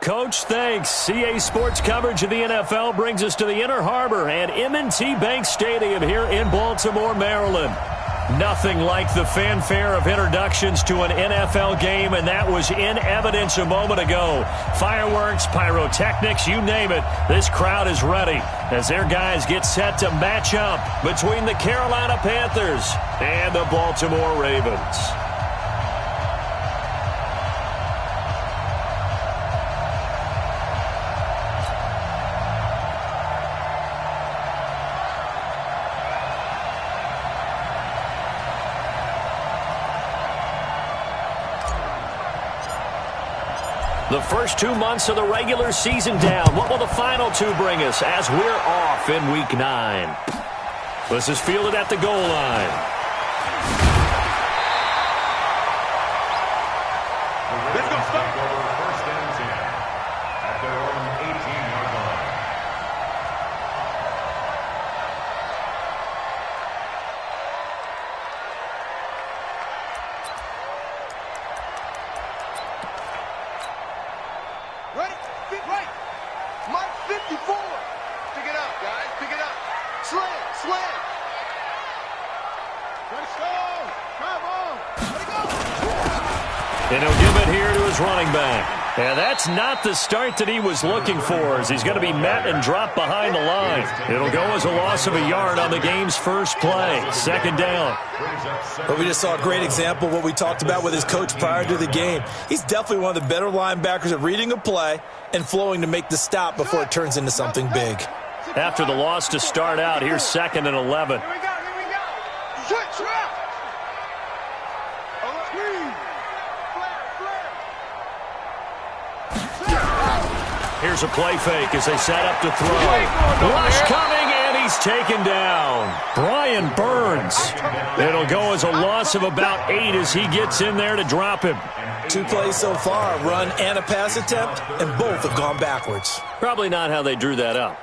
Coach, thanks. CA Sports coverage of the NFL brings us to the Inner Harbor and M&T Bank Stadium here in Baltimore, Maryland. Nothing like the fanfare of introductions to an NFL game, and that was in evidence a moment ago. Fireworks, pyrotechnics, you name it. This crowd is ready as their guys get set to match up between the Carolina Panthers and the Baltimore Ravens. The first 2 months of the regular season down. What will the final two bring us as we're off in Week 9? This is fielded at the goal line. Let's go, stop. First and 10 at their own 18-yard line. Ready? Right. Mike 54. Pick it up, guys. Pick it up. Slam. Let's go. Come on. Let it go. And he'll give it here to his running back. And that's not the start that he was looking for, as he's going to be met and dropped behind the line. It'll go as a loss of a yard on the game's first play. Second down. But we just saw a great example of what we talked about with his coach prior to the game. He's definitely one of the better linebackers at reading a play and flowing to make the stop before it turns into something big. After the loss to start out, here's 2nd and 11. Here we go. Switch. Here's a play fake as they set up to throw. Rush coming, and he's taken down. Brian Burns. It'll go as a loss of about 8 as he gets in there to drop him. 2 plays so far, a run and a pass attempt, and both have gone backwards. Probably not how they drew that up.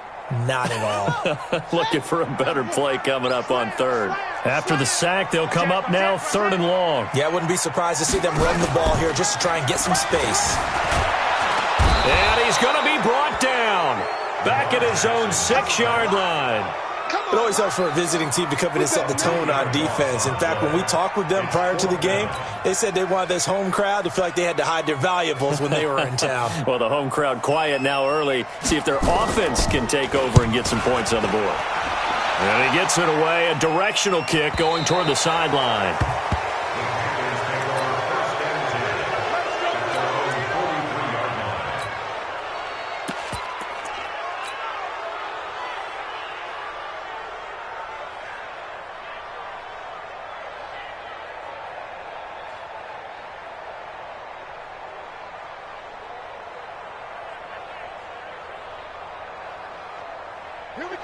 Not at all. Looking for a better play coming up on 3rd. After the sack, they'll come up now 3rd and long. Yeah, I wouldn't be surprised to see them run the ball here just to try and get some space. And he's going to be brought down. Back at his own 6-yard line. It always helps for a visiting team to come in and set the tone on defense. In fact, when we talked with them prior to the game, they said they wanted this home crowd to feel like they had to hide their valuables when they were in town. Well, the home crowd quiet now early. See if their offense can take over and get some points on the board. And he gets it away. A directional kick going toward the sideline.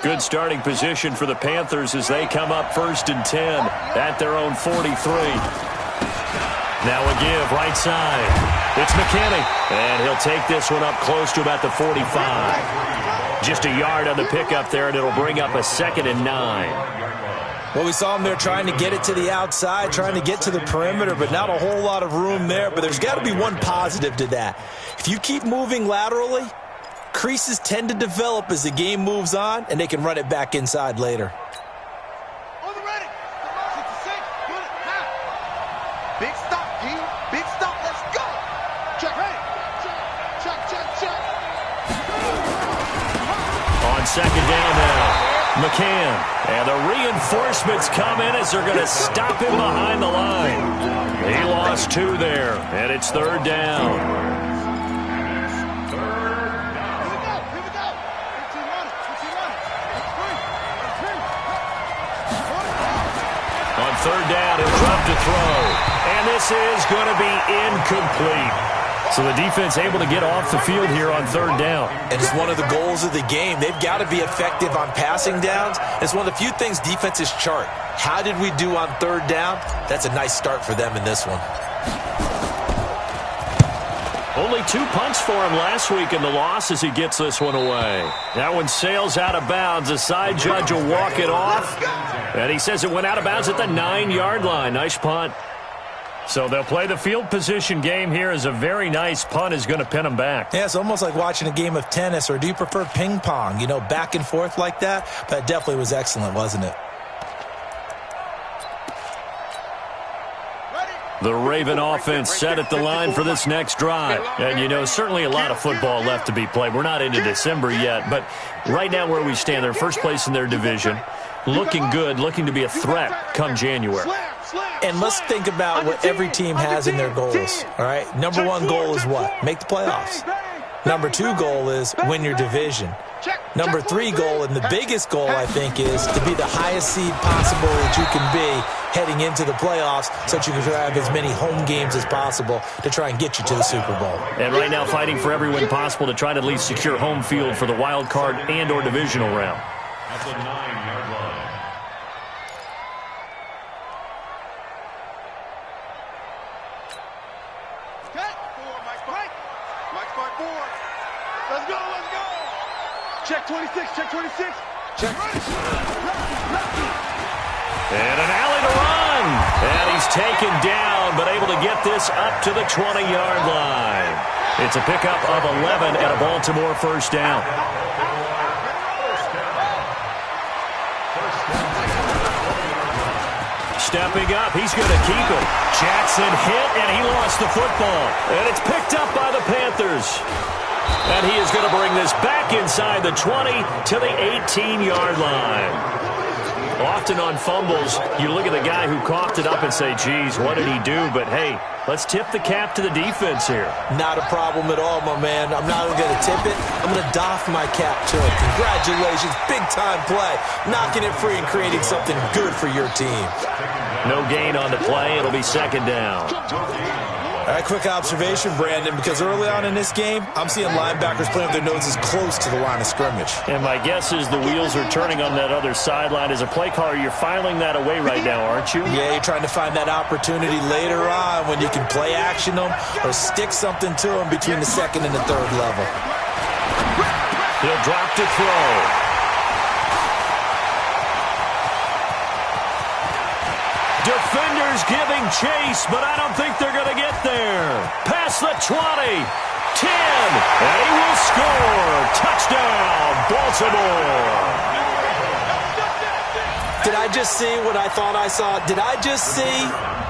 Good starting position for the Panthers as they come up 1st and 10 at their own 43. Now a give right side. It's McKinney, and he'll take this one up close to about the 45. Just a yard on the pickup there, and it'll bring up a 2nd and 9. Well, we saw him there trying to get it to the outside, trying to get to the perimeter, but not a whole lot of room there. But there's got to be one positive to that. If you keep moving laterally, creases tend to develop as the game moves on, and they can run it back inside later. On the ready. 66. Put it now. Big stop, G. Big stop. Let's go. Check. Ready. Check. On 2nd down now, McCann. And the reinforcements come in as they're going to stop him behind the line. He lost 2 there, and it's 3rd down. On 3rd down, he'll drop to throw. And this is going to be incomplete. So the defense able to get off the field here on 3rd down. And it's one of the goals of the game. They've got to be effective on passing downs. It's one of the few things defenses chart. How did we do on 3rd down? That's a nice start for them in this one. Only 2 punts for him last week in the loss as he gets this one away. That one sails out of bounds. The side judge will walk it off. And he says it went out of bounds at the 9-yard line. Nice punt. So they'll play the field position game here as a very nice punt is going to pin them back. Yeah, it's almost like watching a game of tennis, or do you prefer ping pong? You know, back and forth like that? That definitely was excellent, wasn't it? The Raven offense set at the line for this next drive. And, you know, certainly a lot of football left to be played. We're not into December yet, but right now where we stand, they're first place in their division. Looking good, looking to be a threat come January. And let's think about what every team has in their goals, all right? Number one goal is what? Make the playoffs. Number two goal is win your division. Number three goal, and the biggest goal, I think, is to be the highest seed possible that you can be heading into the playoffs so that you can have as many home games as possible to try and get you to the Super Bowl. And right now fighting for every win possible to try to at least secure home field for the wild card and or divisional round. At the 9-yard line. Let's go, let's go. Check 26, check 26. Check. And an alley to run. And he's taken down, but able to get this up to the 20-yard line. It's a pickup of 11 and a Baltimore first down. Stepping up, he's going to keep it. Jackson hit, and he lost the football. And it's picked up by the Panthers. And he is going to bring this back inside the 20 to the 18-yard line. Often on fumbles, you look at the guy who coughed it up and say, geez, what did he do? But, hey, let's tip the cap to the defense here. Not a problem at all, my man. I'm not even going to tip it. I'm going to doff my cap to it. Congratulations. Big-time play. Knocking it free and creating something good for your team. No gain on the play. It'll be second down. All right, quick observation, Brandon, because early on in this game, I'm seeing linebackers playing with their noses close to the line of scrimmage. And my guess is the wheels are turning on that other sideline. As a play caller, you're filing that away right now, aren't you? Yeah, you're trying to find that opportunity later on when you can play action them or stick something to them between the second and the third level. He'll drop to throw. Defenders giving chase, but I don't think they're going to get there. Past the 20, 10, and he will score. Touchdown, Baltimore. Did I just see what I thought I saw? Did I just see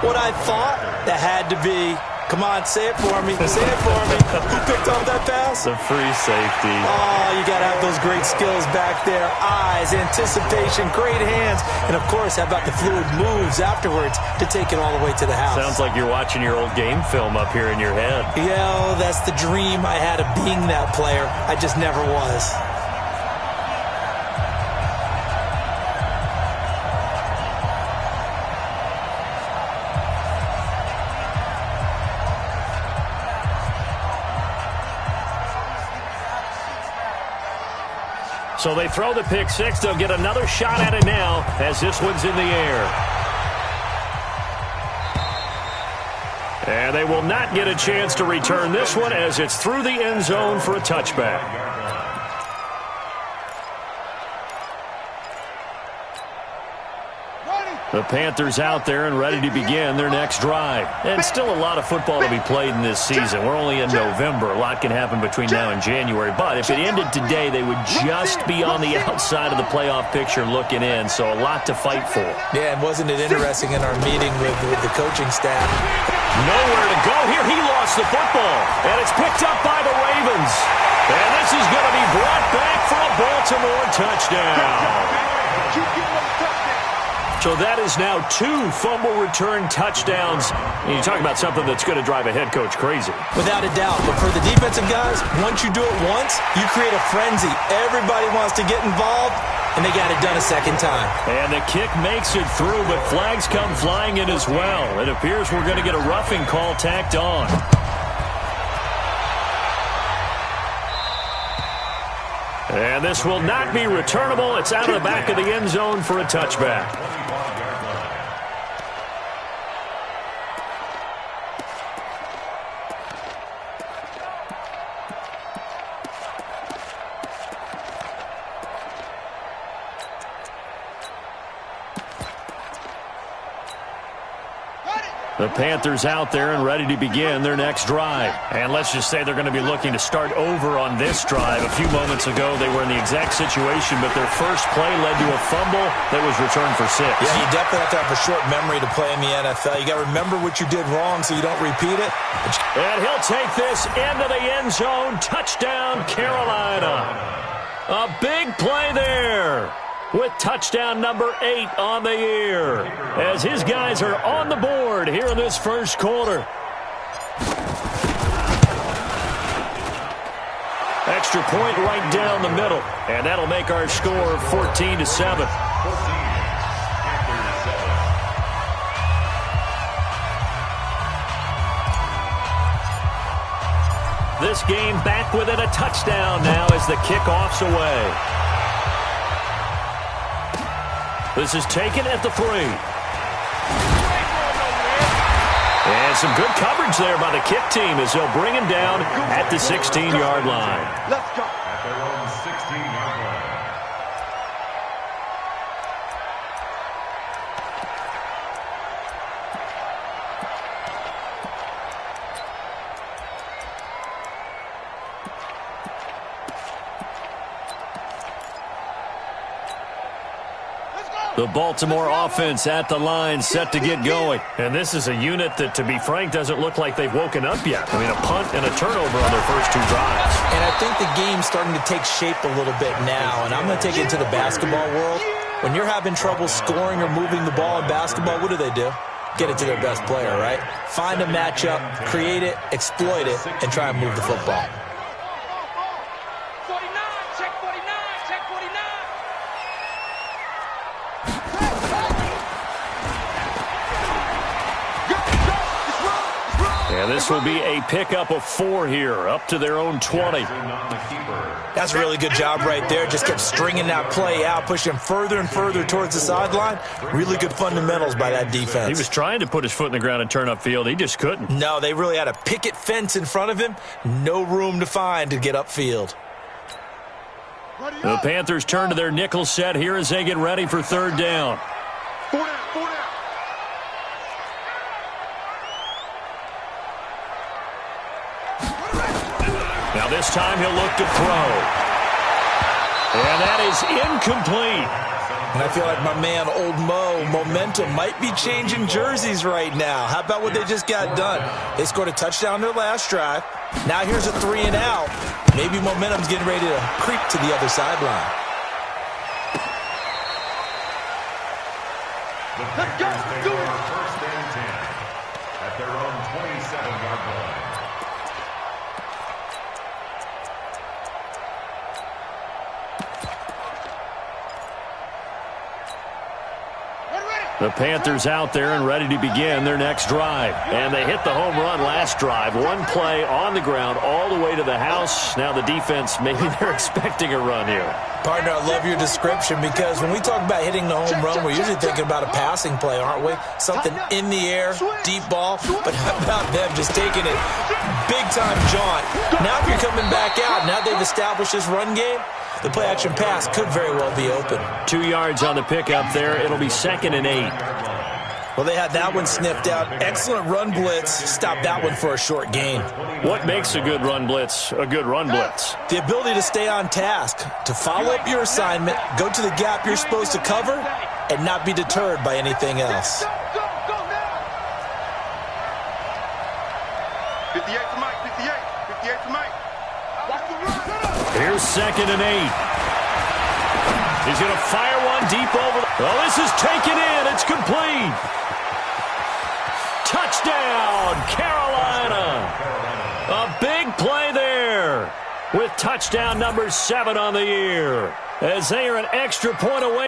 what I thought? That had to be. Come on, say it for me. Say it for me. Who picked off that pass? The free safety. Oh, you got to have those great skills back there. Eyes, anticipation, great hands. And, of course, how about the fluid moves afterwards to take it all the way to the house? Sounds like you're watching your old game film up here in your head. Yeah, that's the dream I had of being that player. I just never was. So they throw the pick six. They'll get another shot at it now as this one's in the air. And they will not get a chance to return this one as it's through the end zone for a touchback. The Panthers out there and ready to begin their next drive. And still a lot of football to be played in this season. We're only in November. A lot can happen between now and January. But if it ended today, they would just be on the outside of the playoff picture looking in. So a lot to fight for. Yeah, and wasn't it interesting in our meeting with the coaching staff? Nowhere to go here. He lost the football. And it's picked up by the Ravens. And this is going to be brought back for a Baltimore touchdown. So that is now 2 fumble return touchdowns. And you talk about something that's going to drive a head coach crazy. Without a doubt. But for the defensive guys, once you do it once, you create a frenzy. Everybody wants to get involved, and they got it done a second time. And the kick makes it through, but flags come flying in as well. It appears we're going to get a roughing call tacked on. And this will not be returnable. It's out of the back of the end zone for a touchback. The Panthers out there and ready to begin their next drive. And let's just say they're going to be looking to start over on this drive. A few moments ago, they were in the exact situation, but their first play led to a fumble that was returned for 6. Yeah, you definitely have to have a short memory to play in the NFL. You got to remember what you did wrong so you don't repeat it. And he'll take this into the end zone. Touchdown, Carolina. A big play there, with touchdown number 8 on the year, as his guys are on the board here in this first quarter. Extra point right down the middle, and that'll make our score 14-7. This game back within a touchdown now as the kickoff's away. This is taken at the 3. And some good coverage there by the kick team as they'll bring him down at the 16-yard line. Let's go. At their own 16-yard line. The Baltimore offense at the line, set to get going. And this is a unit that, to be frank, doesn't look like they've woken up yet. I mean, a punt and a turnover on their first 2 drives. And I think the game's starting to take shape a little bit now, and I'm going to take it to the basketball world. When you're having trouble scoring or moving the ball in basketball, what do? Get it to their best player, right? Find a matchup, create it, exploit it, and try and move the football. 49, check 49, check 49. And this will be a pickup of 4 here, up to their own 20. That's a really good job right there. Just kept stringing that play out, pushing further and further towards the sideline. Really good fundamentals by that defense. He was trying to put his foot in the ground and turn upfield. He just couldn't. No, they really had a picket fence in front of him. No room to find to get upfield. The Panthers turn to their nickel set here as they get ready for 3rd down. 4 down, 4 down. Now this time he'll look to throw. And that is incomplete. And I feel like my man, Old Mo, momentum might be changing jerseys right now. How about what they just got done? They scored a touchdown their last drive. Now here's a 3 and out. Maybe momentum's getting ready to creep to the other sideline. Let's go. Do it. First and 10 at their own 27-yard line. The Panthers out there and ready to begin their next drive. And they hit the home run last drive. 1 play on the ground all the way to the house. Now the defense, maybe they're expecting a run here. Partner, I love your description because when we talk about hitting the home run, we're usually thinking about a passing play, aren't we? Something in the air, deep ball. But how about them just taking it big-time jaunt? Now if you're coming back out, now they've established this run game, the play-action pass could very well be open. 2 yards on the pickup there. It'll be 2nd and 8. Well, they had that one sniffed out. Excellent run blitz. Stopped that one for a short gain. What makes a good run blitz a good run blitz? The ability to stay on task, to follow up your assignment, go to the gap you're supposed to cover, and not be deterred by anything else. Go now. 58 to Mike, 58. 58 to Mike. Watch the run. Here's 2nd and 8. He's going to fire one deep over. Oh, this is taken in. It's complete. Touchdown, Carolina. A big play there with touchdown number 7 on the year as they are an extra point away.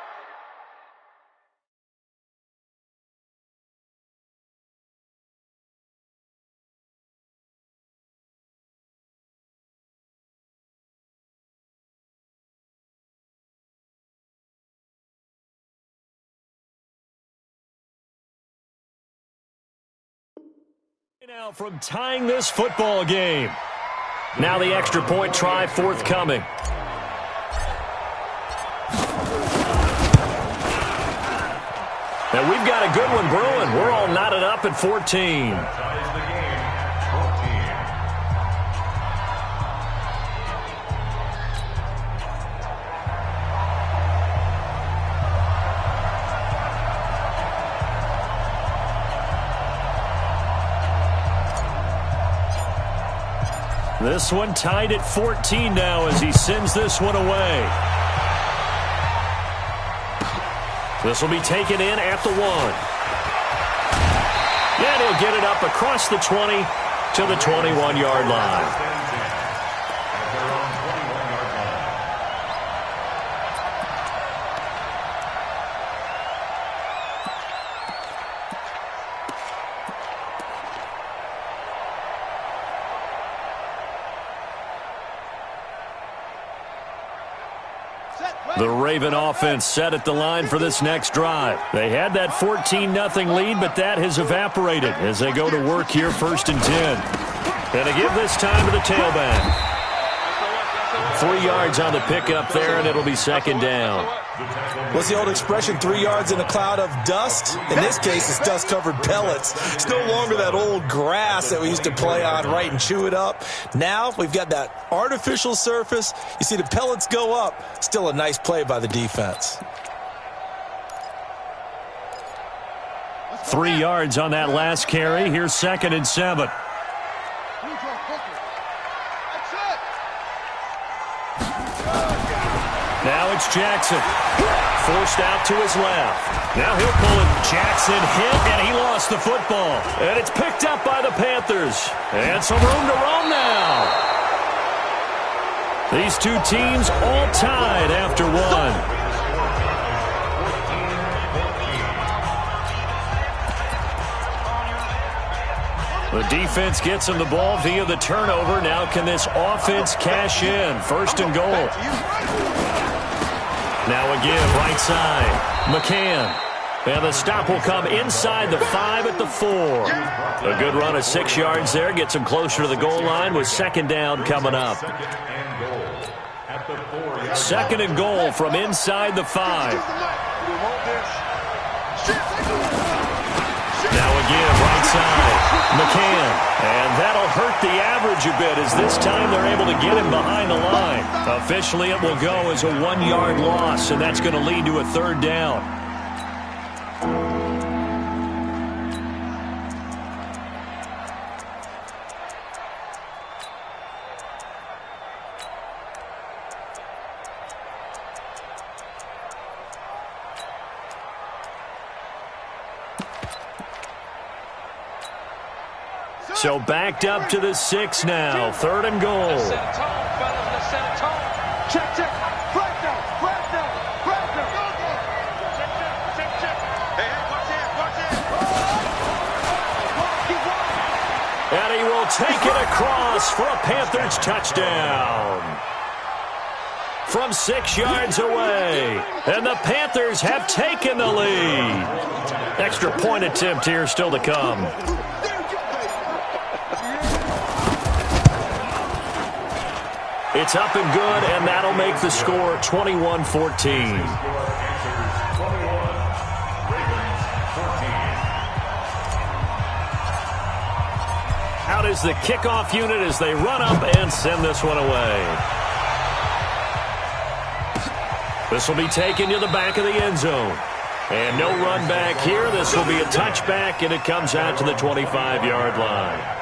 Now from tying this football game. Now the extra point try forthcoming. And we've got a good one brewing. We're all knotted up at 14. Ties the game at 14. This one tied at 14 now as he sends this one away. This will be taken in at the 1. And he'll get it up across the 20 to the 21-yard line. The Raven offense set at the line for this next drive. They had that 14-0 lead, but that has evaporated as they go to work here 1st and 10. And they give this time to the tailback. 3 yards on the pickup there, and it'll be 2nd down. What's the old expression, 3 yards in a cloud of dust? In this case, it's dust-covered pellets. It's no longer that old grass that we used to play on, right, and chew it up. Now we've got that artificial surface. You see the pellets go up. Still a nice play by the defense. 3 yards on that last carry. Here's 2nd and 7. Now it's Jackson. Forced out to his left. Now he'll pull it. Jackson hit, and he lost the football. And it's picked up by the Panthers. And some room to roam now. These two teams all tied after one. The defense gets him the ball via the turnover. Now can this offense cash in? 1st and goal. Now a give right side. McCann. And the stop will come inside the 5 at the 4. A good run of 6 yards there. Gets him closer to the goal line with 2nd down coming up. 2nd and goal from inside the 5. Now a give right side. McCann. And that'll hurt the average a bit as this time they're able to get him behind the line. Officially, it will go as a 1-yard loss, and that's going to lead to a 3rd down. So backed up to the 6 now. 3rd and goal. And he will take it across for a Panthers touchdown. From 6 yards away. And the Panthers have taken the lead. Extra point attempt here still to come. It's up and good, and that'll make the score 21-14. Out is the kickoff unit as they run up and send this one away. This will be taken to the back of the end zone. And no run back here. This will be a touchback, and it comes out to the 25-yard line.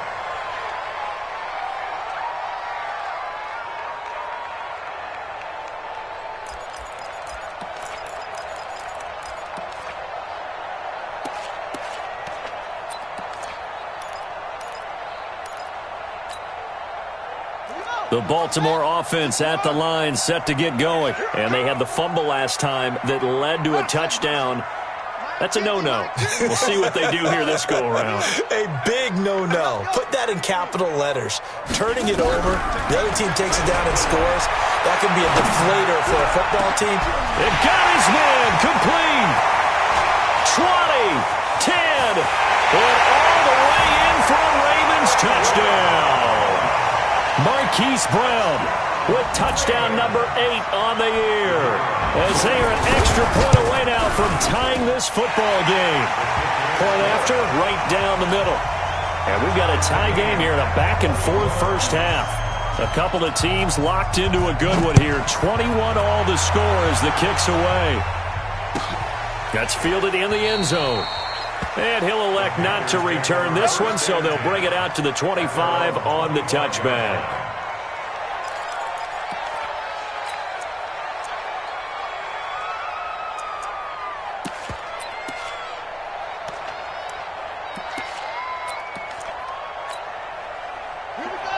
The Baltimore offense at the line set to get going. And they had the fumble last time that led to a touchdown. That's a no-no. We'll see what they do here this go-around. A big no-no. Put that in capital letters. Turning it over, the other team takes it down and scores. That can be a deflator for a football team. It got his man complete. 20, 10, and all the way in for a Ravens touchdown. Marquise Brown. with touchdown number 8 on the year. As they are an extra point away now from tying this football game. Point after, right down the middle. And we've got a tie game here in a back-and-forth first half. A couple of teams locked into a good one here. 21-all the score as the kick's away. That's fielded in the end zone. And he'll elect not to return this one, so they'll bring it out to the 25 on the touchback.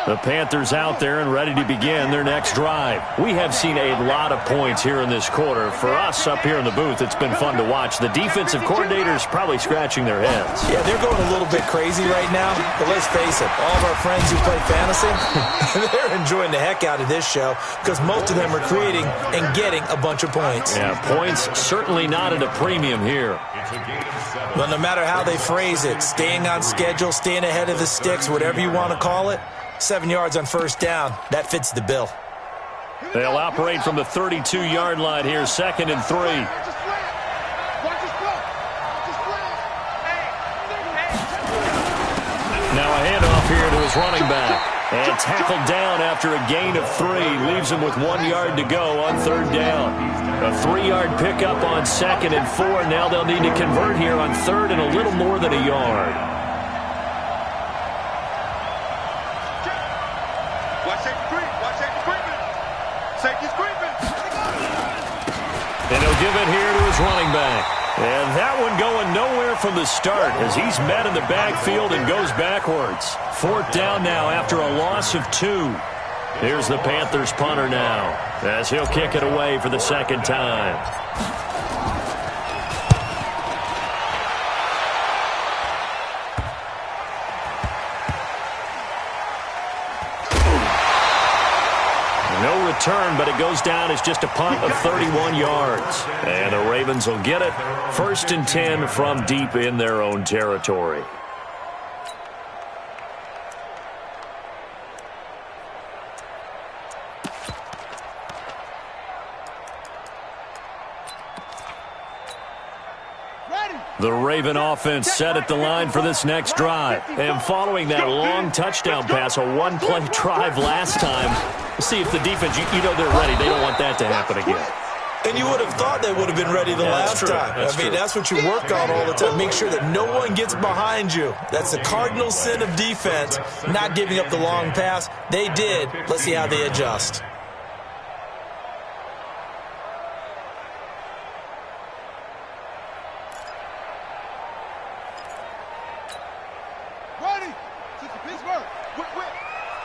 The Panthers out there and ready to begin their next drive. We have seen a lot of points here in this quarter. For us up here in the booth, it's been fun to watch. The defensive coordinators probably scratching their heads. Yeah, they're going a little bit crazy right now. But let's face it, all of our friends who play fantasy, they're enjoying the heck out of this show because most of them are creating and getting a bunch of points. Yeah, points certainly not at a premium here. But no matter how they phrase it, staying on schedule, staying ahead of the sticks, whatever you want to call it, 7 yards on first down. That fits the bill. They'll operate from the 32-yard line here, 2nd and 3. Now a handoff here to his running back. And tackled down after a gain of 3. Leaves him with 1 yard to go on 3rd down. A 3-yard pickup on 2nd and 4. Now they'll need to convert here on 3rd and a little more than a yard. And he'll give it here to his running back. And that one going nowhere from the start as he's met in the backfield and goes backwards. 4th down now after a loss of 2. Here's the Panthers punter now as he'll kick it away for the 2nd time. No return, but it goes down as just a punt of 31 yards. And the Ravens will get it. 1st and 10 from deep in their own territory. The Raven offense set at the line for this next drive. And following that long touchdown pass, a one-play drive last time, see if the defense, you know they're ready. They don't want that to happen again. And you would have thought they would have been ready the last time. That's what you work on all the time. Make sure that no one gets behind you. That's the cardinal sin of defense, not giving up the long pass. They did. Let's see how they adjust.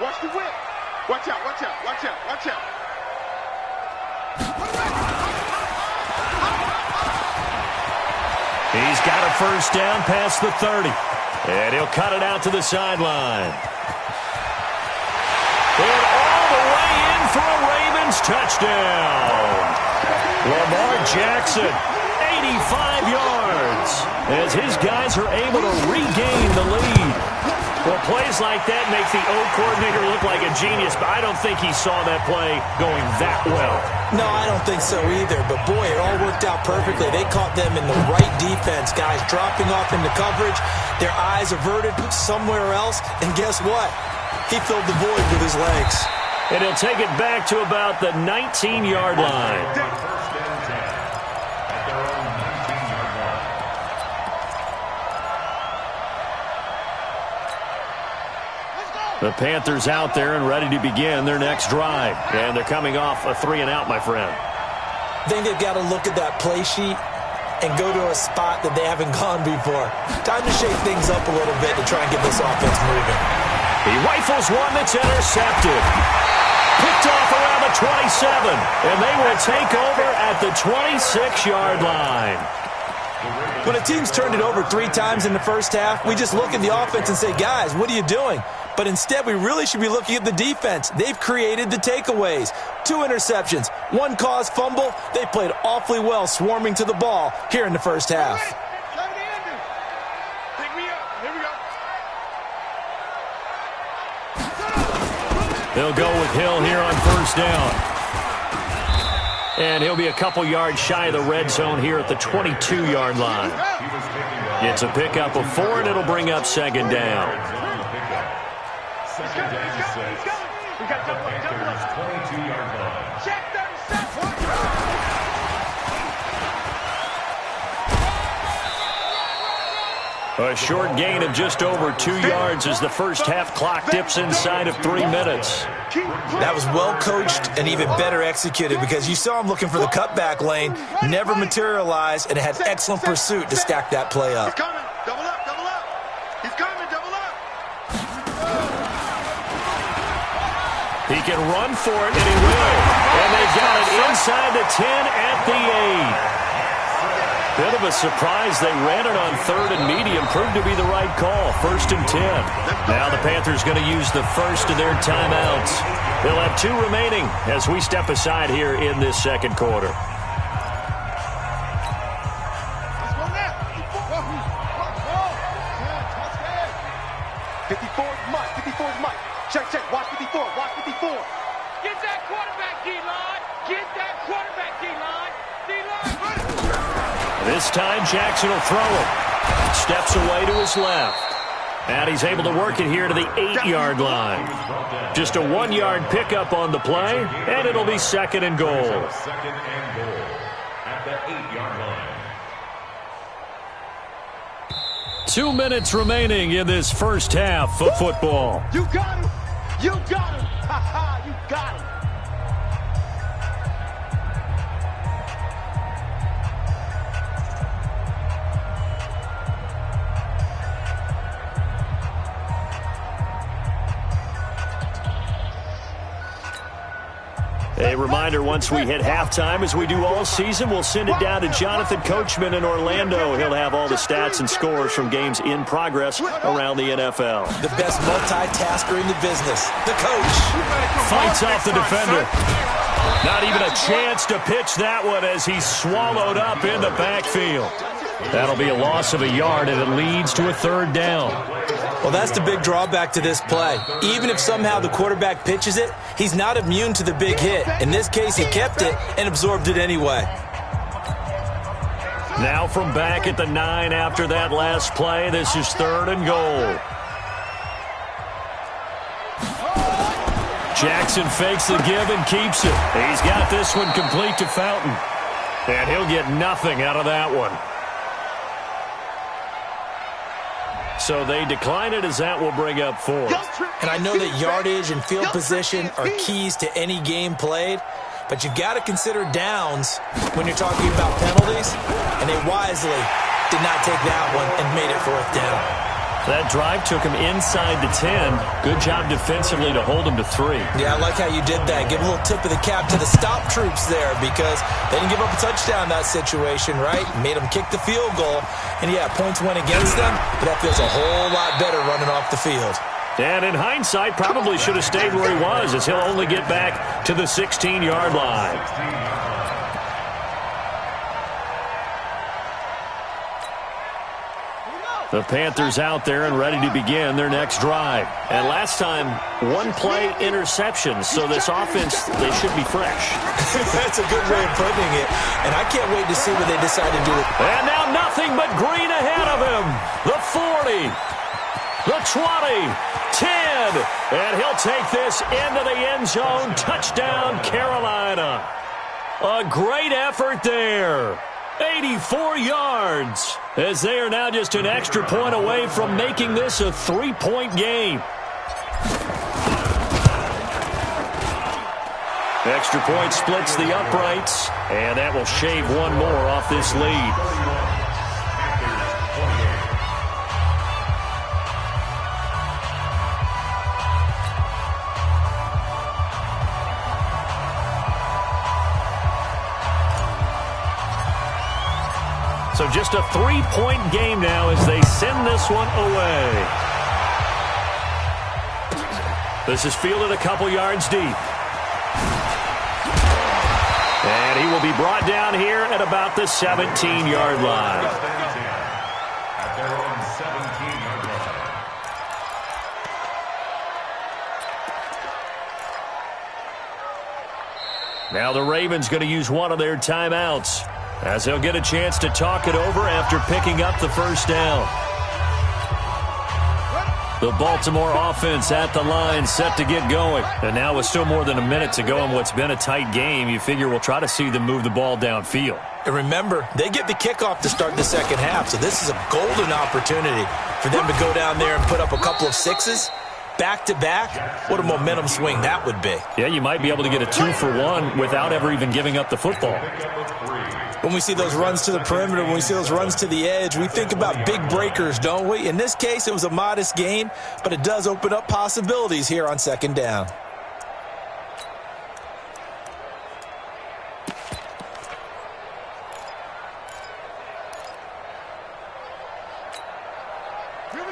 Watch the whip. Watch out, watch out, watch out, watch out. He's got a 1st down past the 30. And he'll cut it out to the sideline. And all the way in for a Ravens touchdown. Lamar Jackson, 85 yards, as his guys are able to regain the lead. Well, plays like that make the O coordinator look like a genius, but I don't think he saw that play going that well. No, I don't think so either, but boy, it all worked out perfectly. They caught them in the right defense, guys dropping off into coverage, their eyes averted somewhere else, and guess what? He filled the void with his legs. And he'll take it back to about the 19-yard line. The Panthers out there and ready to begin their next drive. And they're coming off a 3-and-out, my friend. I think they've got to look at that play sheet and go to a spot that they haven't gone before. Time to shake things up a little bit to try and get this offense moving. He rifles one that's intercepted. Picked off around the 27. And they will take over at the 26-yard line. When a team's turned it over 3 times in the first half, we just look at the offense and say, guys, what are you doing? But instead, we really should be looking at the defense. They've created the takeaways. 2 interceptions, 1 caused fumble. They played awfully well swarming to the ball here in the first half. They'll go with Hill here on first down. And he'll be a couple yards shy of the red zone here at the 22-yard line. It's a pickup of 4, and it'll bring up second down. Second down 6. The Panthers' 22-yard line. Check 37. A short gain of just over 2 yards as the first half clock dips inside of 3 minutes. That was well coached and even better executed because you saw him looking for the cutback lane, never materialized, and had excellent pursuit to stack that play up. He's coming. Double up, double up. He's coming, double up. He can run for it, and he will. And they got it inside the 10 at the 8. Bit of a surprise. They ran it on 3rd and medium. Proved to be the right call. 1st and 10. Now the Panthers going to use the first of their timeouts. They'll have 2 remaining as we step aside here in this second quarter. Let's go now. 54 is Mike. 54 is Mike. Check, check. Watch 54. Watch 54. Get that quarterback, D-line. Get that quarterback, D-line. D-line. This time Jackson will throw it. Steps away to his left. And he's able to work it here to the 8-yard line. Just a 1-yard pickup on the play, and it'll be second and goal. Second and goal at the 8-yard line. 2 minutes remaining in this first half of football. You got him. You got him. Ha ha, you got him. A reminder, once we hit halftime, as we do all season, we'll send it down to Jonathan Coachman in Orlando. He'll have all the stats and scores from games in progress around the NFL. The best multitasker in the business, the coach. Fights off the defender. Not even a chance to pitch that one as he's swallowed up in the backfield. That'll be a loss of a yard, and it leads to a 3rd down. Well, that's the big drawback to this play. Even if somehow the quarterback pitches it, he's not immune to the big hit. In this case, he kept it and absorbed it anyway. Now from back at the 9 after that last play, this is 3rd and goal. Jackson fakes the give and keeps it. He's got this one complete to Fountain. And he'll get nothing out of that one. So they decline it as that will bring up 4th. And I know that yardage and field position are keys to any game played, but you've got to consider downs when you're talking about penalties, and they wisely did not take that one and made it 4th down. That drive took him inside the 10. Good job defensively to hold him to 3. Yeah, I like how you did that. Give a little tip of the cap to the stop troops there because they didn't give up a touchdown in that situation, right? Made them kick the field goal. And, yeah, points went against them, but that feels a whole lot better running off the field. And in hindsight, probably should have stayed where he was as he'll only get back to the 16-yard line. The Panthers out there and ready to begin their next drive. And last time, 1-play interceptions. So this offense, they should be fresh. That's a good way of putting it. And I can't wait to see what they decide to do. And now nothing but green ahead of him. The 40, the 20, 10. And he'll take this into the end zone. Touchdown, Carolina. A great effort there. 84 yards as they are now just an extra point away from making this a 3-point game. Extra point splits the uprights, and that will shave one more off this lead. So just a 3-point game now as they send this one away. This is fielded a couple yards deep. And he will be brought down here at about the 17-yard line. At their own 17-yard Now the Ravens going to use one of their timeouts, as they'll get a chance to talk it over after picking up the first down. The Baltimore offense at the line, set to get going. And now with still more than a minute to go in what's been a tight game, you figure we'll try to see them move the ball downfield. And remember, they get the kickoff to start the second half, so this is a golden opportunity for them to go down there and put up a couple of sixes. Back-to-back, what a momentum swing that would be. Yeah, you might be able to get a 2-for-1 without ever even giving up the football. When we see those runs to the perimeter, when we see those runs to the edge, we think about big breakers, don't we? In this case, it was a modest gain, but it does open up possibilities here on second down.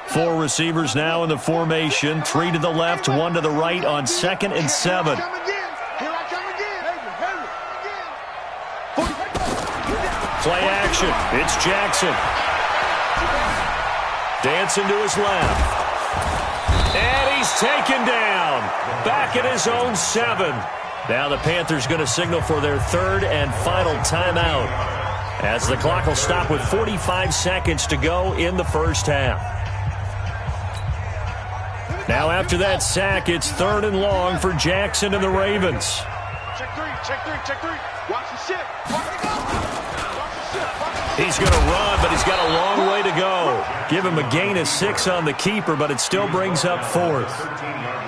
Four receivers now in the formation. 3 to the left, 1 to the right on 2nd and 7. Play action. It's Jackson. Dancing to his left. And he's taken down. Back at his own 7. Now the Panthers going to signal for their 3rd and final timeout, as the clock will stop with 45 seconds to go in the first half. Now after that sack, it's 3rd and long for Jackson and the Ravens. Check three. Watch the shit. He's going to run, but he's got a long way to go. Give him a gain of 6 on the keeper, but it still brings up 4th.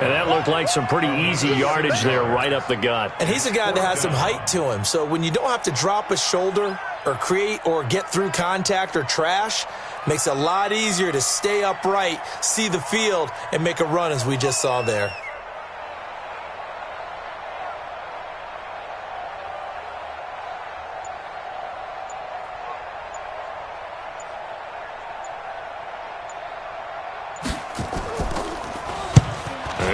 And that looked like some pretty easy yardage there right up the gut. And he's a guy that has some height to him, so when you don't have to drop a shoulder or create or get through contact or trash, makes it a lot easier to stay upright, see the field, and make a run as we just saw there.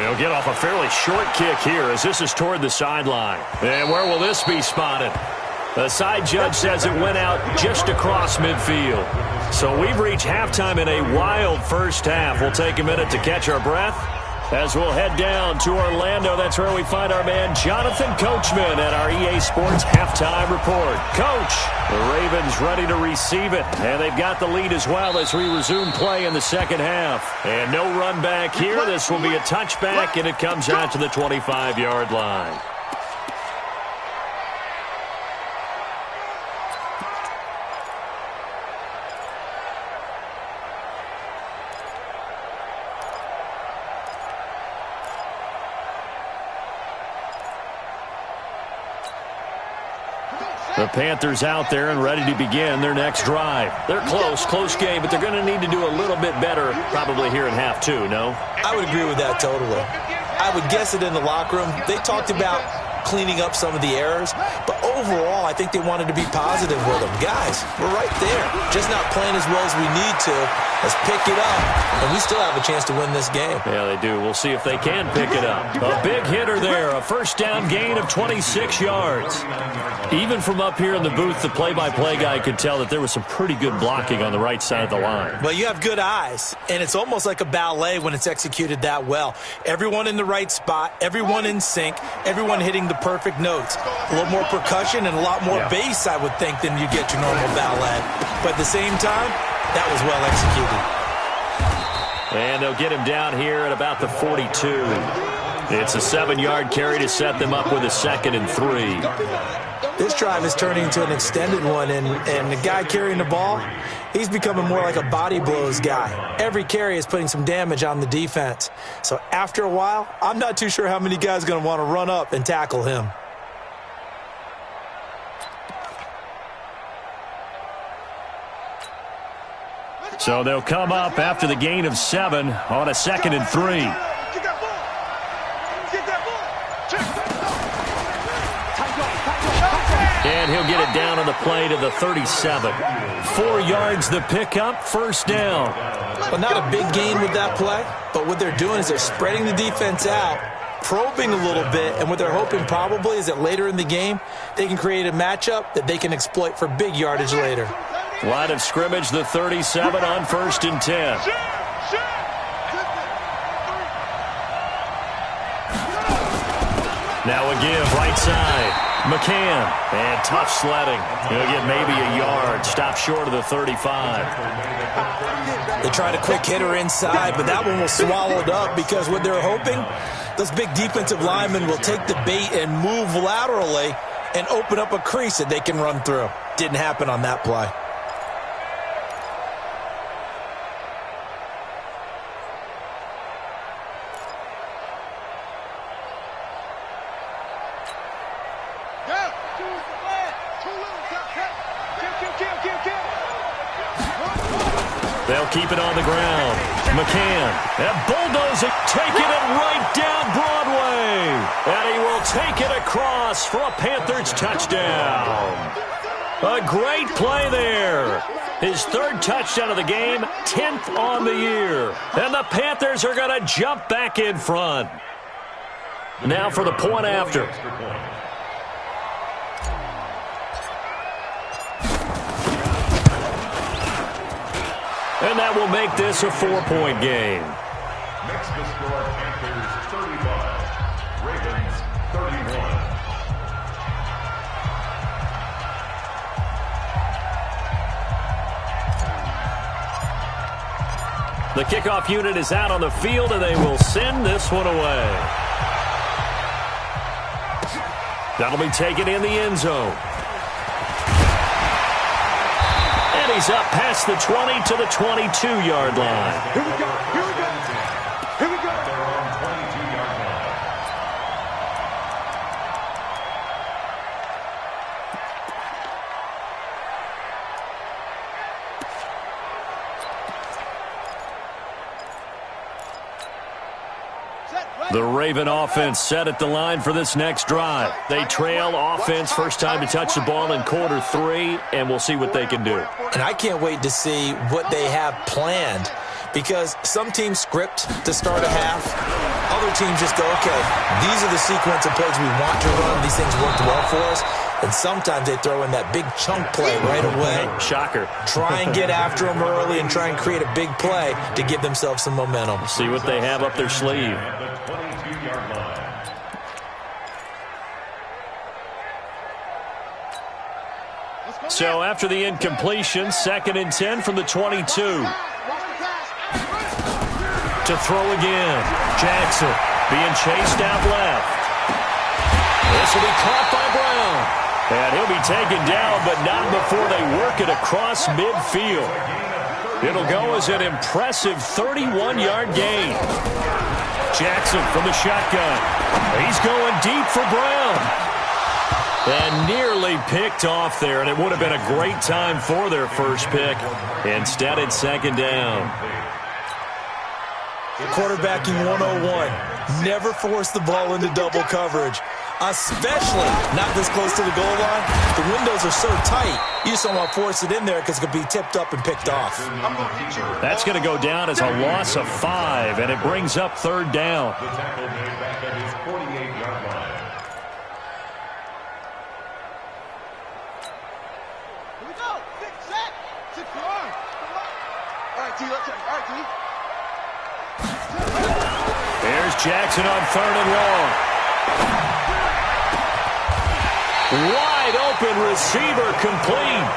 He'll get off a fairly short kick here as this is toward the sideline. And where will this be spotted? The side judge says it went out just across midfield. So we've reached halftime in a wild first half. We'll take a minute to catch our breath as we'll head down to Orlando. That's where we find our man Jonathan Coachman at our EA Sports Halftime Report. Coach, the Ravens ready to receive it, and they've got the lead as well as we resume play in the second half. And no run back here. This will be a touchback, and it comes out to the 25-yard line. The Panthers out there and ready to begin their next drive. They're close game, but they're going to need to do a little bit better probably here in half 2, no? I would agree with that totally. I would guess it in the locker room. They talked about cleaning up some of the errors, but overall, I think they wanted to be positive with them. Guys, we're right there. Just not playing as well as we need to. Let's pick it up, and we still have a chance to win this game. Yeah, they do. We'll see if they can pick it up. A big hitter there, a first down gain of 26 yards. Even from up here in the booth, the play-by-play guy could tell that there was some pretty good blocking on the right side of the line. Well, you have good eyes, and it's almost like a ballet when it's executed that well. Everyone in the right spot, everyone in sync, everyone hitting the perfect notes. A little more percussion and a lot more bass, I would think, than you get your normal ballet. But at the same time, that was well executed. And they'll get him down here at about the 42. It's a 7-yard carry to set them up with a 2nd and 3. This drive is turning into an extended one, and the guy carrying the ball, he's becoming more like a body blows guy. Every carry is putting some damage on the defense. So after a while, I'm not too sure how many guys are going to want to run up and tackle him. So they'll come up after the gain of 7 on a 2nd and 3. And he'll get it down on the play to the 37. 4 yards the pickup, first down. Well, not a big gain with that play, but what they're doing is they're spreading the defense out, probing a little bit, and what they're hoping probably is that later in the game, they can create a matchup that they can exploit for big yardage later. Line of scrimmage, the 37 on 1st and 10. Now a give, right side. McCann, and tough sledding. He'll get maybe a yard, stop short of the 35. They tried a quick hitter inside, but that one was swallowed up because what they're hoping, those big defensive linemen will take the bait and move laterally and open up a crease that they can run through. Didn't happen on that play. They'll keep it on the ground. McCann, that bulldozing, taking it right down Broadway. And he will take it across for a Panthers touchdown. A great play there. His third touchdown of the game, 10th on the year. And the Panthers are going to jump back in front. Now for the point after. And that will make this a 4-point game. Makes the score Panthers 35, Ravens 31. The kickoff unit is out on the field, and they will send this one away. That'll be taken in the end zone. And he's up past the 20 to the 22-yard line. Here we go. Here we go. Here we go. They're on 22-yard line. The Raven offense set at the line for this next drive. They trail offense first time to touch the ball in quarter 3, and we'll see what they can do. And I can't wait to see what they have planned, because some teams script to start a half. Other teams just go, okay, these are the sequence of plays we want to run. These things worked well for us. And sometimes they throw in that big chunk play right away. Shocker. Try and get after them early and try and create a big play to give themselves some momentum. See what they have up their sleeve. At the 22-yard line. So after the incompletion, 2nd and 10 from the 22. To throw again. Jackson being chased out left. This will be caught by Brown. And he'll be taken down, but not before they work it across midfield. It'll go as an impressive 31-yard gain. Jackson from the shotgun. He's going deep for Brown. And nearly picked off there, and it would have been a great time for their first pick. Instead, it's 2nd down. Quarterbacking 101. Never force the ball into double coverage, especially not this close to the goal line. The windows are so tight, you just don't want to force it in there because it could be tipped up and picked off. That's going to go down as a loss of 5, and it brings up 3rd down. The tackle made back at his 48-yard line. Here we go. Set. 6 yards. All right, T. Let's go. All right, T. There's Jackson on 3rd and long. Wide open receiver complete.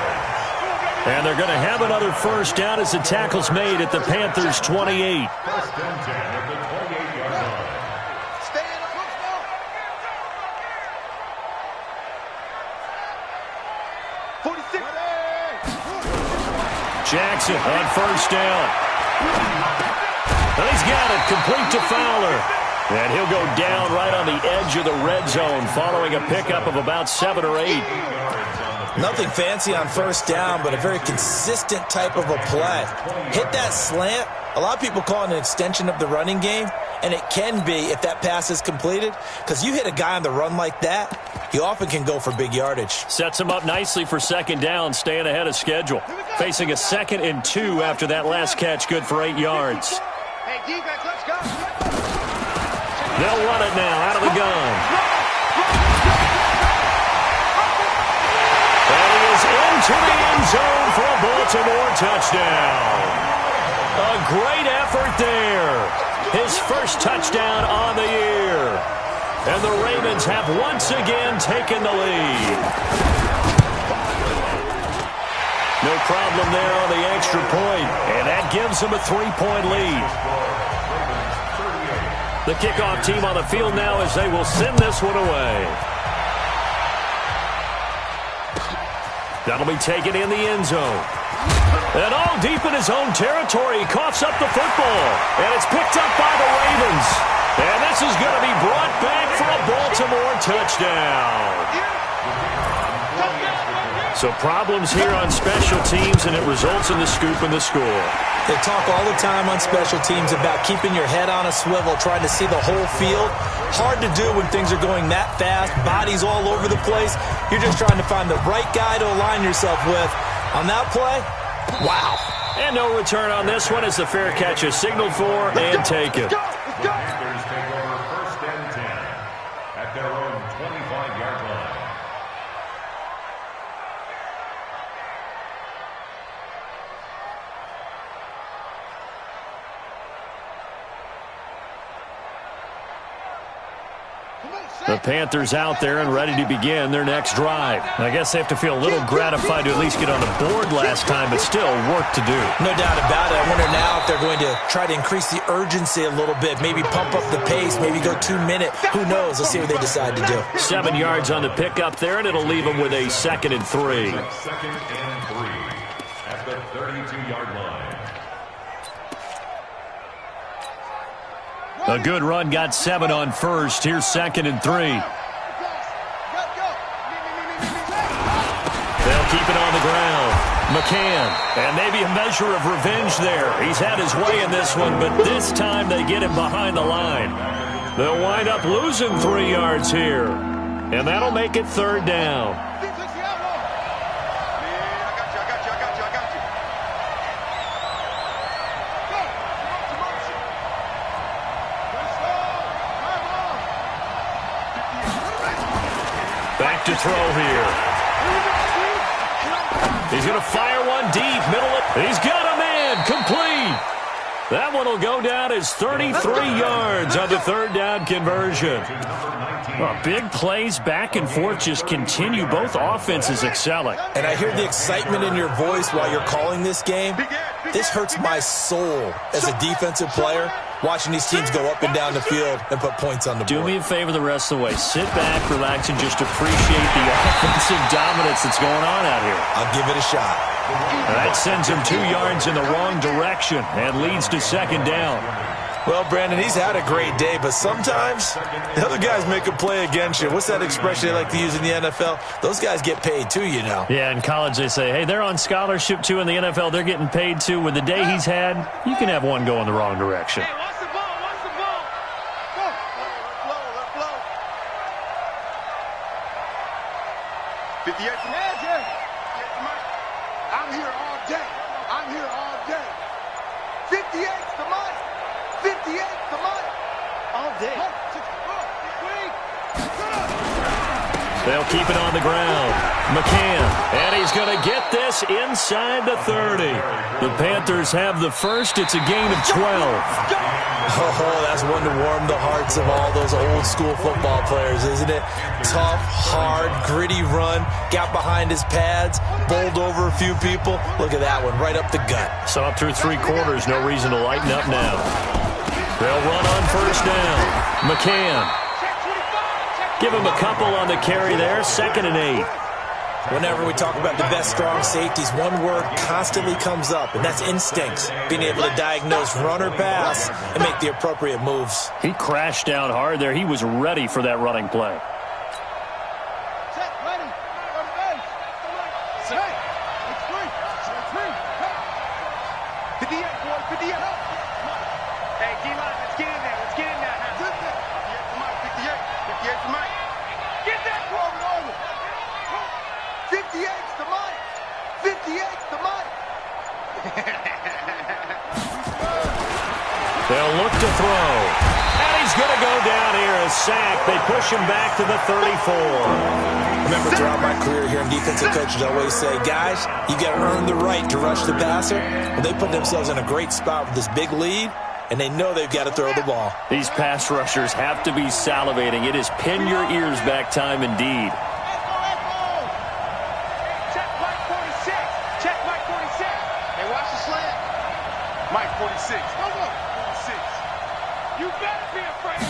And they're going to have another first down as the tackle's made at the Panthers' 28. 1st and 10 at the 28-yard line. Stay in the box now. Jackson on 1st down. And he's got it complete to Fowler. And he'll go down right on the edge of the red zone following a pickup of about 7 or 8. Nothing fancy on 1st down, but a very consistent type of a play. Hit that slant. A lot of people call it an extension of the running game, and it can be if that pass is completed, because you hit a guy on the run like that, he often can go for big yardage. Sets him up nicely for 2nd down, staying ahead of schedule. Facing a 2nd and 2 after that last catch, good for 8 yards. Hey, defense, let's go. They'll run it now out of the gun. And he is into the end zone for a Baltimore touchdown. A great effort there. His first touchdown on the year. And the Ravens have once again taken the lead. No problem there on the extra point, and that gives them a 3-point lead. The kickoff team on the field now as they will send this one away. That'll be taken in the end zone. And all deep in his own territory, he coughs up the football. And it's picked up by the Ravens. And this is going to be brought back for a Baltimore touchdown. So problems here on special teams, and it results in the scoop and the score. They talk all the time on special teams about keeping your head on a swivel, trying to see the whole field. Hard to do when things are going that fast, bodies all over the place. You're just trying to find the right guy to align yourself with. On that play, wow. And no return on this one as the fair catch is signaled for and taken. Panthers take over 1st and 10 at their own 25-yard line. The Panthers out there and ready to begin their next drive. I guess they have to feel a little gratified to at least get on the board last time, but still work to do. No doubt about it. I wonder now if they're going to try to increase the urgency a little bit, maybe pump up the pace, maybe go 2 minute. Who knows? Let's see what they decide to do. 7 yards on the pickup there, and it'll leave them with a 2nd and 3. 2nd and 3 at the 32-yard line. A good run got 7 on first. Here's 2nd and 3. They'll keep it on the ground. McCann, and maybe a measure of revenge there. He's had his way in this one, but this time they get him behind the line. They'll wind up losing 3 yards here, and that'll make it 3rd down. Back to throw here. He's going to fire one deep. He's got a man. Complete. That one will go down as 33 yards on the 3rd down conversion. Well, big plays back and forth just continue. Both offenses excelling. And I hear the excitement in your voice while you're calling this game. This hurts my soul as a defensive player, watching these teams go up and down the field and put points on the board. Do me a favor the rest of the way. Sit back, relax, and just appreciate the offensive dominance that's going on out here. I'll give it a shot. And that sends him 2 yards in the wrong direction and leads to 2nd down. Well, Brandon, he's had a great day, but sometimes the other guys make a play against you. What's that expression they like to use in the NFL? Those guys get paid too, you know. Yeah, in college they say, hey, they're on scholarship too. In the NFL, they're getting paid too. With the day he's had, you can have one go in the wrong direction. Hey, watch the ball, watch the ball. Go. Let flow. 58 from edge, I'm here all day. 58's the money. 58's the money. All day. They'll keep it on the ground. McCann, and he's going to get this inside the 30. The Panthers have the first. It's a gain of 12. Oh, that's one to warm the hearts of all those old school football players, isn't it? Tough, hard, gritty run. Got behind his pads, bowled over a few people. Look at that one, right up the gut. So up through 3 quarters, no reason to lighten up now. They'll run on 1st down. McCann. Give him a couple on the carry there. 2nd and 8. Whenever we talk about the best strong safeties, one word constantly comes up, and that's instincts. Being able to diagnose run or pass and make the appropriate moves. He crashed down hard there. He was ready for that running play. Set, ready. Go to base. Hey, it's free. 58, boy, 58. Hey, D-line, let's get in there. Let's get in there now. 58 to Mike. Get that ball. 58's the Mike. 58's the Mike. They'll look to throw. And he's going to go down here. A sack. They push him back to the 34. Remember, throughout my career here, defensive coaches always say, guys, you got to earn the right to rush the passer. When they put themselves in a great spot with this big lead, and they know they've got to throw the ball. These pass rushers have to be salivating. It is pin your ears back time indeed. Check Mike 46. Check Mike 46. Hey, watch the slant. Mike 46. Go, go. 46. You better be afraid.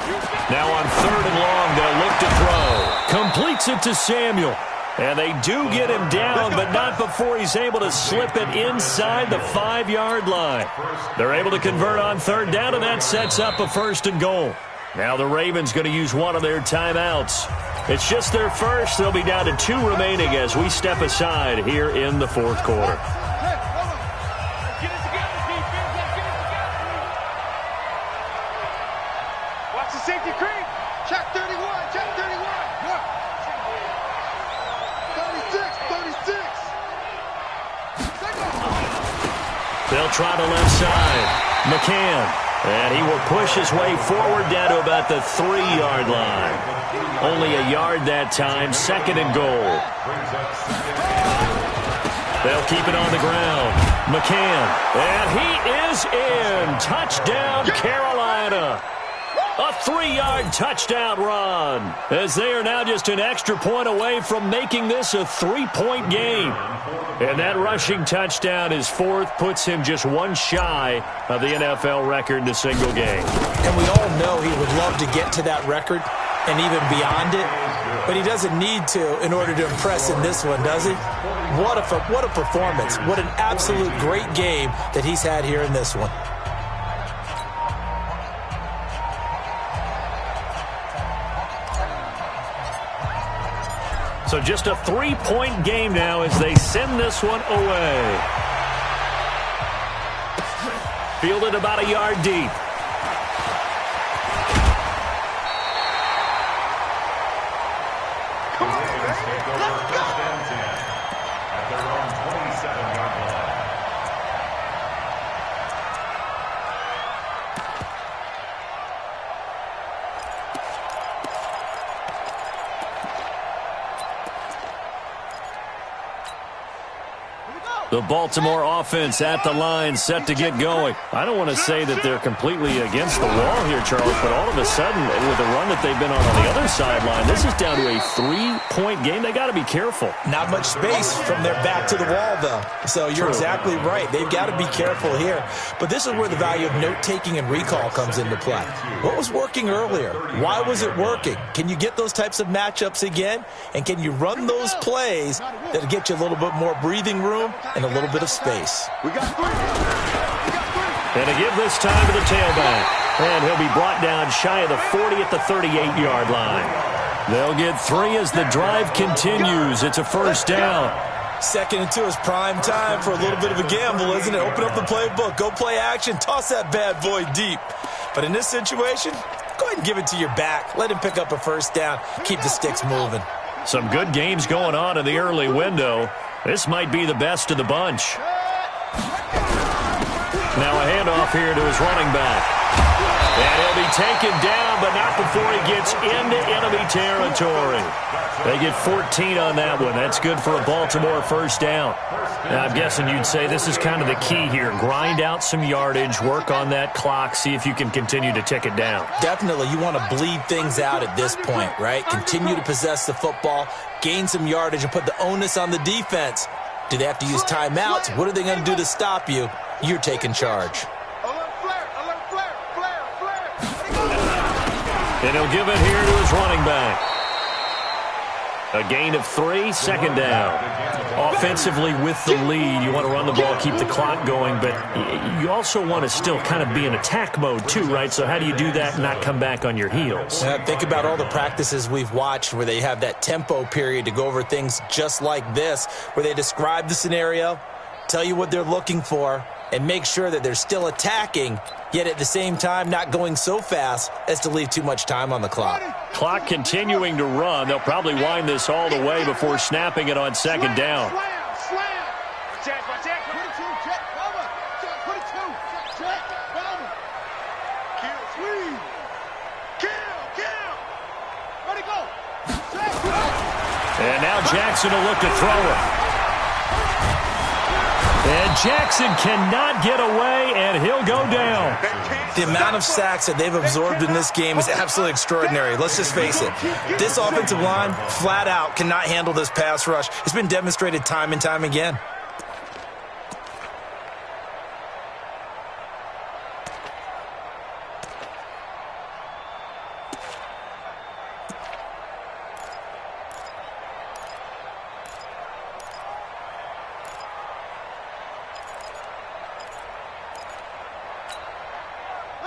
You better. Now on 3rd and long, they'll look to throw. Completes it to Samuel. And they do get him down, but not before he's able to slip it inside the 5-yard line. They're able to convert on 3rd down, and that sets up a 1st and goal. Now the Ravens going to use one of their timeouts. It's just their first. They'll be down to 2 remaining as we step aside here in the 4th quarter. Get it together, defense. Let's get it together. Watch the safety creep. Check 31. Check 31. Look. 36. 36. They'll try the left side. McCann. And he will push his way forward down to about the 3-yard line. Only a yard that time. 2nd and goal. They'll keep it on the ground. McCann. And he is in. Touchdown, Carolina. A 3-yard touchdown run, as they are now just an extra point away from making this a 3-point game. And that rushing touchdown, his 4th, puts him just 1 shy of the NFL record in a single game. And we all know he would love to get to that record and even beyond it, but he doesn't need to in order to impress in this one, does he? What a performance. What an absolute great game that he's had here in this one. So just a 3-point game now as they send this one away. Fielded about a yard deep. Come on, man. Let's go. At their own 27-yard line. The Baltimore offense at the line, set to get going. I don't want to say that they're completely against the wall here, Charles, but all of a sudden, with the run that they've been on the other sideline, this is down to a 3-point game. They got to be careful. Not much space from their back to the wall, though. So you're exactly right. They've got to be careful here. But this is where the value of note-taking and recall comes into play. What was working earlier? Why was it working? Can you get those types of matchups again? And can you run those plays that'll get you a little bit more breathing room and a little bit of space? We got 3. And to give this time to the tailback. And he'll be brought down shy of the 40 at the 38-yard line. They'll get 3 as the drive continues. It's a 1st down. 2nd and 2 is prime time for a little bit of a gamble, isn't it? Open up the playbook, go play action, toss that bad boy deep. But in this situation, go ahead and give it to your back. Let him pick up a 1st down. Keep the sticks moving. Some good games going on in the early window. This might be the best of the bunch. Now a handoff here to his running back. And he'll be taken down, but not before he gets into enemy territory. They get 14 on that one. That's good for a Baltimore 1st down. Now, I'm guessing you'd say this is kind of the key here. Grind out some yardage, work on that clock, see if you can continue to tick it down. Definitely, you want to bleed things out at this point, right? Continue to possess the football, gain some yardage, and put the onus on the defense. Do they have to use timeouts? What are they going to do to stop you? You're taking charge. Alert flare. And he'll give it here to his running back. A gain of 3, 2nd down. Offensively with the lead, you want to run the ball, keep the clock going, but you also want to still kind of be in attack mode too, right? So how do you do that and not come back on your heels? Think about all the practices we've watched where they have that tempo period to go over things just like this, where they describe the scenario, tell you what they're looking for, and make sure that they're still attacking, yet at the same time not going so fast as to leave too much time on the clock. Clock continuing to run. They'll probably wind this all the way before snapping it on 2nd down. Slam. Check. 22, check, cover. Check, 22, check, cover. Kill, sweep. Kill. Ready, go. Check. And now Jackson will look to throw it. And Jackson cannot get away, and he'll go down. The amount of sacks that they've absorbed in this game is absolutely extraordinary. Let's just face it. This offensive line, flat out, cannot handle this pass rush. It's been demonstrated time and time again.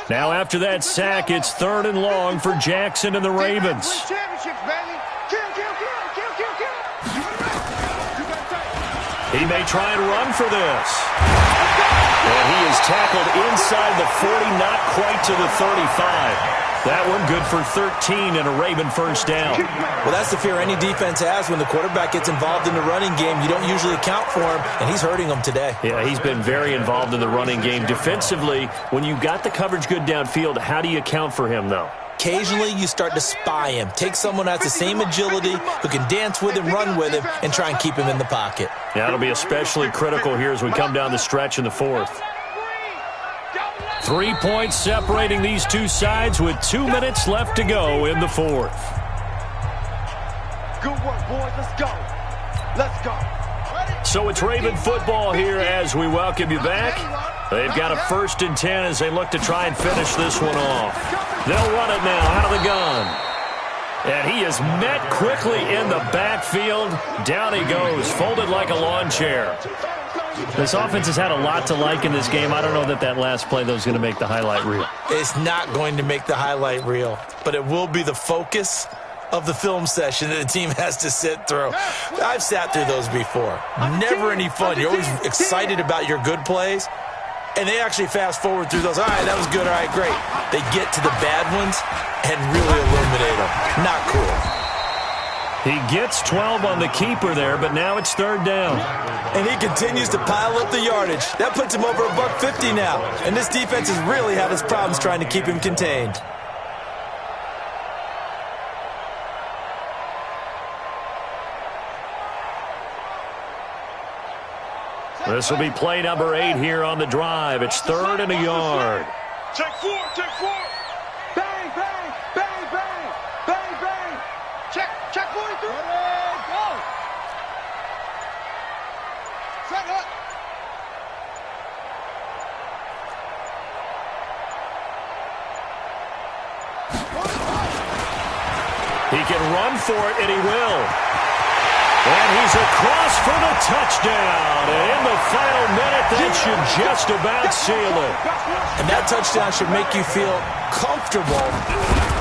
Now after that sack, it's 3rd and long for Jackson and the Ravens. He may try and run for this. And he is tackled inside the 40, not quite to the 35. That one good for 13 and a Raven first down. Well, that's the fear any defense has when the quarterback gets involved in the running game. You don't usually account for him, and he's hurting them today. Yeah, he's been very involved in the running game. Defensively, when you got the coverage good downfield, how do you account for him, though? Occasionally, you start to spy him. Take someone that has the same agility, who can dance with him, run with him, and try and keep him in the pocket. Yeah, it'll be especially critical here as we come down the stretch in the 4th. 3 points separating these two sides with 2 minutes left to go in the 4th. Good work, boys. Let's go. Let's go. So it's Raven football here as we welcome you back. They've got a 1st and 10 as they look to try and finish this one off. They'll run it now out of the gun. And he is met quickly in the backfield. Down he goes, folded like a lawn chair. This offense has had a lot to like in this game. I don't know that that last play, though, is going to make the highlight reel. It's not going to make the highlight reel, but it will be the focus of the film session that the team has to sit through. I've sat through those before. Never any fun. You're always excited about your good plays, and they actually fast forward through those. All right, that was good. All right, great. They get to the bad ones and really eliminate them. Not cool. He gets 12 on the keeper there, but now it's 3rd down. And he continues to pile up the yardage. That puts him over $150 now. And this defense has really had its problems trying to keep him contained. This will be play number 8 here on the drive. It's 3rd and a yard. Check 4, check 4. Bang, bang, bang, bang, bang, bang. Check 43. Go. Set up. He can run for it, and he will. And he's across for the touchdown. And in the final minute, that should just about seal it. And that touchdown should make you feel comfortable.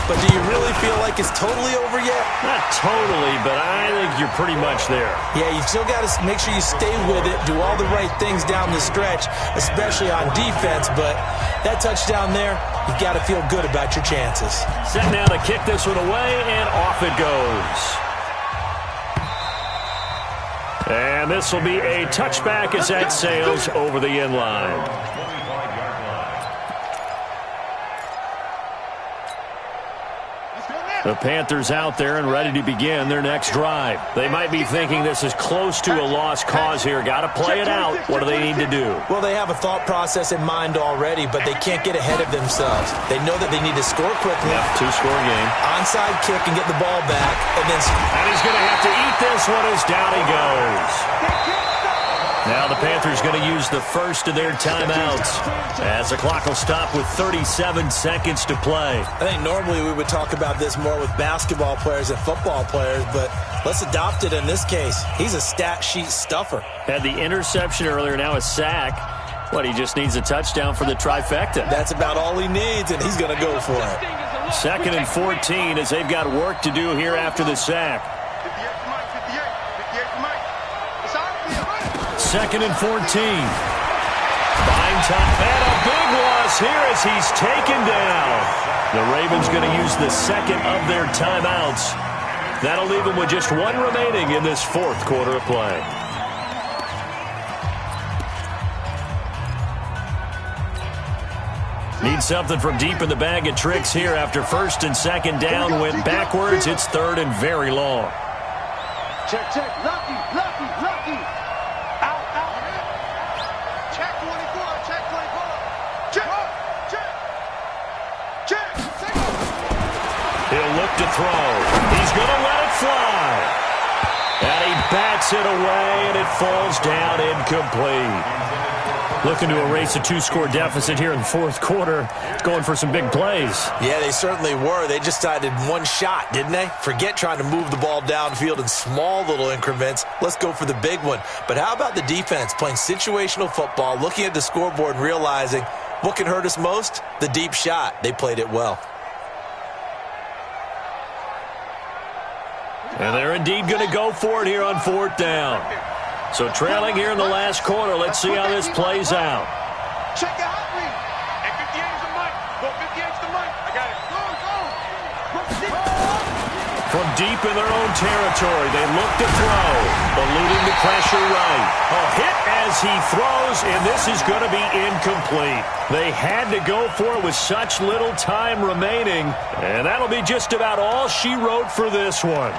But do you really feel like it's totally over yet? Not totally, but I think you're pretty much there. Yeah, you've still got to make sure you stay with it, do all the right things down the stretch, especially on defense. But that touchdown there, you've got to feel good about your chances. Set now to kick this one away, and off it goes. And this will be a touchback as that sails over the end line. The Panthers out there and ready to begin their next drive. They might be thinking this is close to a lost cause here. Got to play it out. What do they need to do? Well, they have a thought process in mind already, but they can't get ahead of themselves. They know that they need to score quickly. Yep, 2-score game. Onside kick and get the ball back. And he's going to have to eat this one as down he goes. Now the Panthers going to use the first of their timeouts as the clock will stop with 37 seconds to play. I think normally we would talk about this more with basketball players and football players, but let's adopt it in this case. He's a stat sheet stuffer. Had the interception earlier, now a sack. What, he just needs a touchdown for the trifecta. That's about all he needs, and he's going to go for it. 2nd and 14 as they've got work to do here after the sack. 2nd and 14. Buying time, and a big loss here as he's taken down. The Ravens going to use the second of their timeouts. That'll leave them with just one remaining in this 4th quarter of play. Need something from deep in the bag of tricks here after 1st and 2nd down. Went backwards. It's 3rd and very long. Check, check. Lucky, lucky, lucky. Out, out. Check 24, check 24. Check, check. throw. He's going to let it fly. And he bats it away, and it falls down incomplete. Looking to erase a 2-score deficit here in the fourth quarter. Going for some big plays. Yeah, they certainly were. They just decided one shot, didn't they? Forget trying to move the ball downfield in small little increments. Let's go for the big one. But how about the defense playing situational football, looking at the scoreboard and realizing what can hurt us most? The deep shot. They played it well. And they're indeed going to go for it here on fourth down. So trailing here in the last quarter. Let's see how this plays out. Check out read. And 58 is the mic. Go 58 is the mic. I got it. From deep in their own territory, they look to throw, eluding the pressure right. A hit as he throws, and this is going to be incomplete. They had to go for it with such little time remaining, and that'll be just about all she wrote for this one.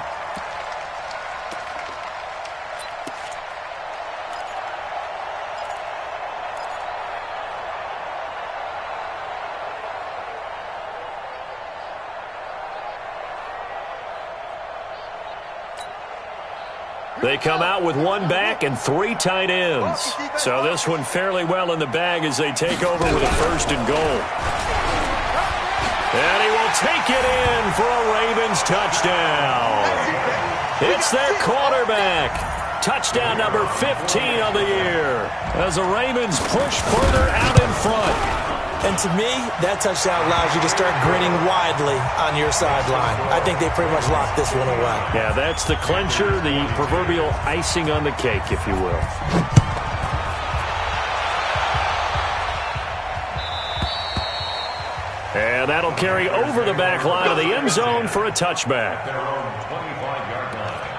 They come out with one back and 3 tight ends. So this one fairly well in the bag as they take over with a 1st and goal. And he will take it in for a Ravens touchdown. It's their quarterback. Touchdown number 15 of the year as the Ravens push further out in front. And to me, that touchdown allows you to start grinning widely on your sideline. I think they pretty much locked this one away. Yeah, that's the clincher, the proverbial icing on the cake, if you will. And that'll carry over the back line of the end zone for a touchback. Their own 25-yard line.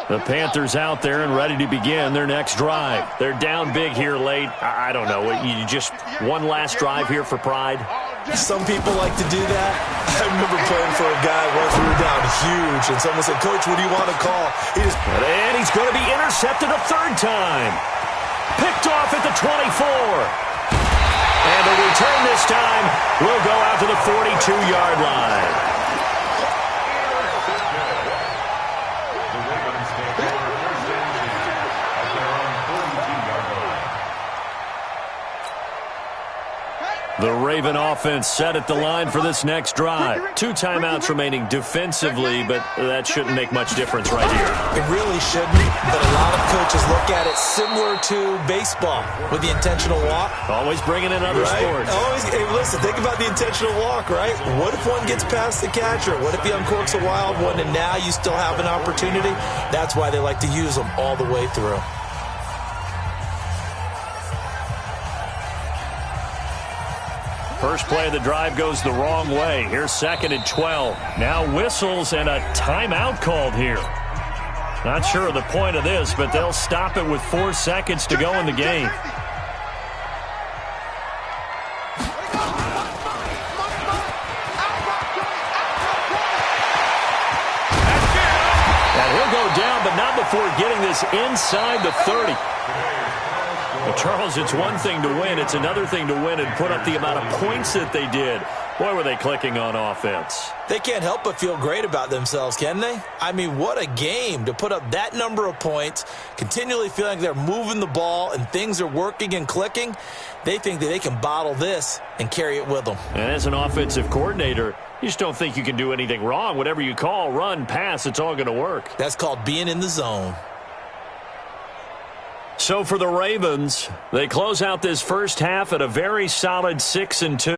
The Panthers out there and ready to begin their next drive. They're down big here late. I don't know. You just one last drive here for pride? Some people like to do that. I remember playing for a guy once we were down huge, and someone said, "Coach, what do you want to call?" And he's going to be intercepted a 3rd time. Picked off at the 24. And the return this time will go out to the 42-yard line. The Raven offense set at the line for this next drive. 2 timeouts remaining defensively, but that shouldn't make much difference right here. It really shouldn't, but a lot of coaches look at it similar to baseball with the intentional walk. Always bringing in other sports. Always, hey, listen, think about the intentional walk, right? What if one gets past the catcher? What if he uncorks a wild one and now you still have an opportunity? That's why they like to use them all the way through. First play of the drive goes the wrong way. Here's 2nd and 12. Now whistles and a timeout called here. Not sure of the point of this, but they'll stop it with 4 seconds to go in the game. And he'll go down, but not before getting this inside the 30. Well, Charles, it's one thing to win. It's another thing to win and put up the amount of points that they did. Boy, were they clicking on offense. They can't help but feel great about themselves, can they? I mean, what a game to put up that number of points, continually feeling like they're moving the ball and things are working and clicking. They think that they can bottle this and carry it with them. And as an offensive coordinator, you just don't think you can do anything wrong. Whatever you call, run, pass, it's all going to work. That's called being in the zone. So for the Ravens, they close out this first half at a very solid 6-2.